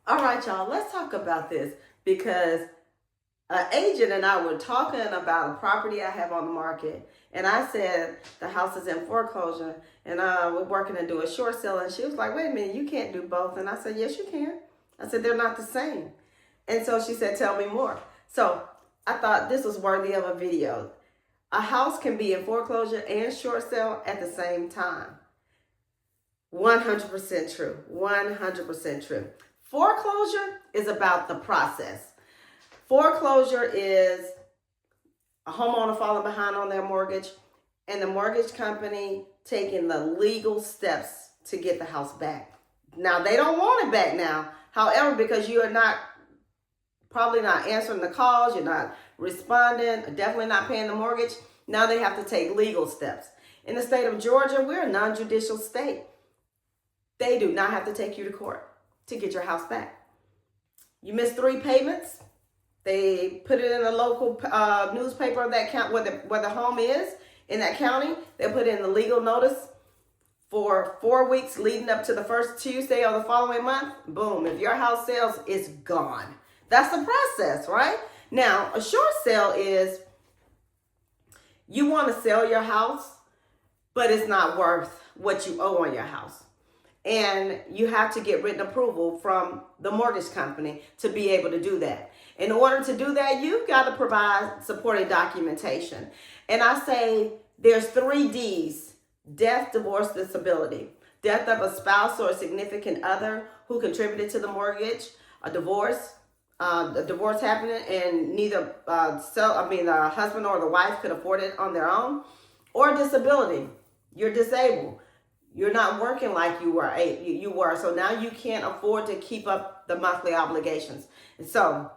All right, y'all, let's talk about this because an agent and I were talking about a property I have on the market. And I said the house is in foreclosure and we're working to do a short sale. And she was like, wait a minute, you can't do both. And I said, yes, you can. I said, they're not the same. And so she said, tell me more. So I thought this was worthy of a video. A house can be in foreclosure and short sale at the same time. 100% true. 100% true. Foreclosure is about the process. Foreclosure is a homeowner falling behind on their mortgage and the mortgage company taking the legal steps to get the house back. Now, they don't want it back now. However, because you are probably not answering the calls, you're not responding, definitely not paying the mortgage, now they have to take legal steps. In the state of Georgia, we're a non-judicial state. They do not have to take you to court to get your house back. You missed 3 payments. They put it in a local newspaper of that county where the home is in that county. They put in the legal notice for 4 weeks leading up to the first Tuesday of the following month. Boom, if your house sells, it's gone. That's the process, right? Now, a short sale is you want to sell your house, but it's not worth what you owe on your house. And you have to get written approval from the mortgage company to be able to do that. In order to do that, you've got to provide supporting documentation. And I say there's 3 Ds: death, divorce, disability. Death of a spouse or a significant other who contributed to the mortgage, a divorce happening and neither the husband or the wife could afford it on their own, or disability. You're disabled. You're not working like you were. So now you can't afford to keep up the monthly obligations. And so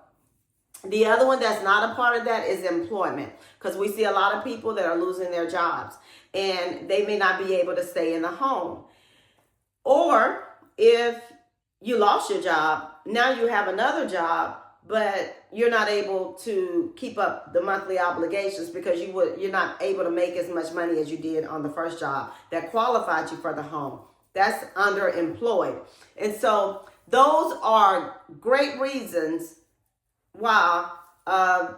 the other one that's not a part of that is employment, because we see a lot of people that are losing their jobs and they may not be able to stay in the home. Or if you lost your job, now you have another job, but you're not able to keep up the monthly obligations because you're not able to make as much money as you did on the first job that qualified you for the home. That's underemployed. And so those are great reasons why a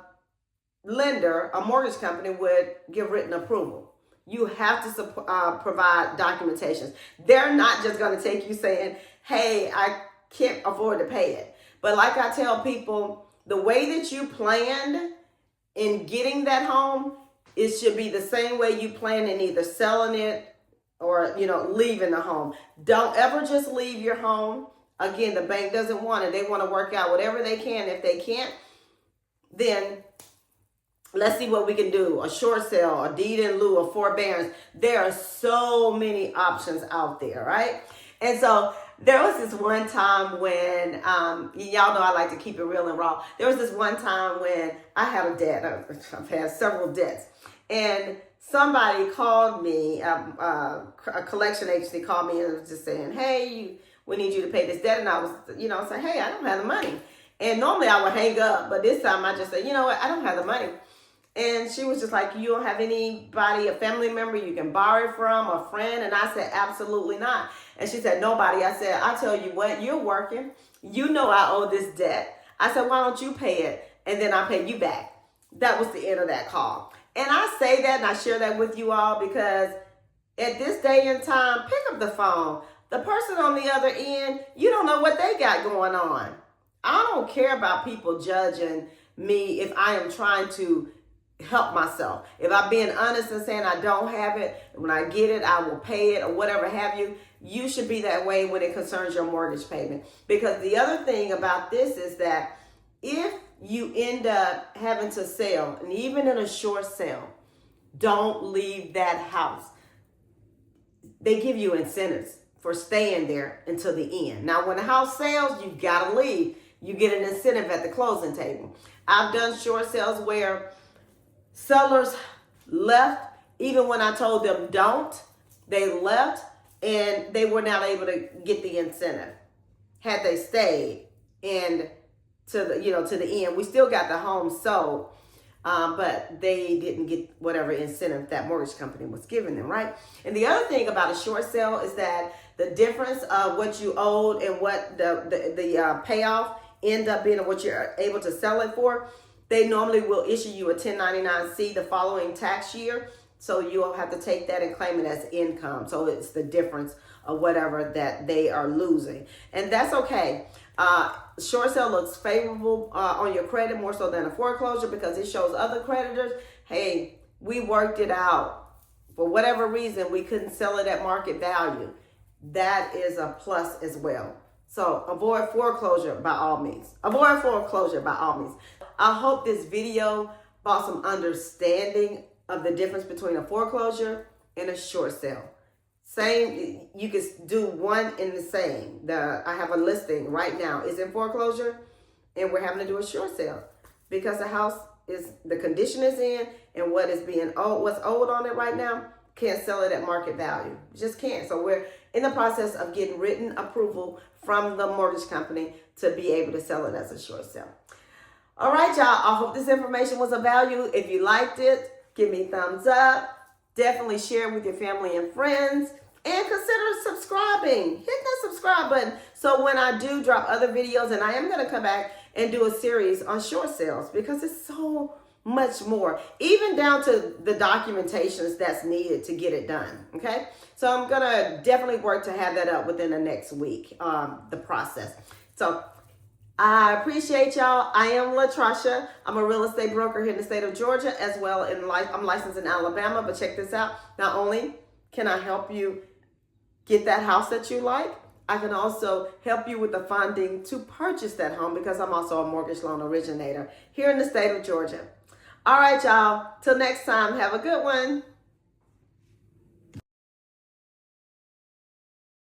lender, a mortgage company, would give written approval. You have to provide documentation. They're not just going to take you saying, hey, I can't afford to pay it. But like I tell people, the way that you planned in getting that home, it should be the same way you plan in either selling it or, leaving the home. Don't ever just leave your home. Again, the bank doesn't want it. They want to work out whatever they can. If they can't, then let's see what we can do. A short sale, a deed in lieu, a forbearance. There are so many options out there, right? And so there was this one time when, y'all know I like to keep it real and raw. There was this one time when I had a debt. I've had several debts. And somebody called me, a collection agency called me and was just saying, hey, we need you to pay this debt. And I was, saying, hey, I don't have the money. And normally I would hang up, but this time I just said, you know what, I don't have the money. And she was just like, you don't have anybody, a family member you can borrow from, a friend? And I said, absolutely not. And she said, nobody. I said, I tell you what, you're working. You know I owe this debt. I said, why don't you pay it? And then I'll pay you back. That was the end of that call. And I say that and I share that with you all because at this day and time, pick up the phone. The person on the other end, you don't know what they got going on. I don't care about people judging me if I am trying to help myself. If I'm being honest and saying I don't have it, when I get it, I will pay it or whatever have you. You should be that way when it concerns your mortgage payment. Because the other thing about this is that if you end up having to sell, and even in a short sale, don't leave that house. They give you incentives for staying there until the end. Now, when the house sells, you gotta leave. You get an incentive at the closing table. I've done short sales where sellers left, even when I told them don't, they left and they were not able to get the incentive. Had they stayed and to the end, we still got the home sold. but they didn't get whatever incentive that mortgage company was giving them, right? And the other thing about a short sale is that the difference of what you owed and what the payoff end up being, or what you're able to sell it for, they normally will issue you a 1099-C the following tax year. So you'll have to take that and claim it as income. So it's the difference of whatever that they are losing. And that's okay. Short sale looks favorable on your credit more so than a foreclosure, because it shows other creditors, hey, we worked it out. For whatever reason, we couldn't sell it at market value. That is a plus as well. So avoid foreclosure by all means. Avoid foreclosure by all means. I hope this video brought some understanding of the difference between a foreclosure and a short sale. Same, you can do one in the same. I have a listing right now is in foreclosure, and we're having to do a short sale because the house is, the condition is in, and what is being owed, what's owed on it right now, can't sell it at market value. Just can't. So we're in the process of getting written approval from the mortgage company to be able to sell it as a short sale. All right, y'all. I hope this information was of value. If you liked it, give me a thumbs up. Definitely share with your family and friends. And consider subscribing. Hit that subscribe button so when I do drop other videos, and I am going to come back and do a series on short sales, because it's so much more, even down to the documentations that's needed to get it done. Okay, so I'm going to definitely work to have that up within the next week, the process. So I appreciate y'all. I am LaTrasha. I'm a real estate broker here in the state of Georgia, as well. I'm licensed in Alabama, but check this out. Not only can I help you get that house that you like, I can also help you with the funding to purchase that home, because I'm also a mortgage loan originator here in the state of Georgia. All right, y'all. Till next time, have a good one.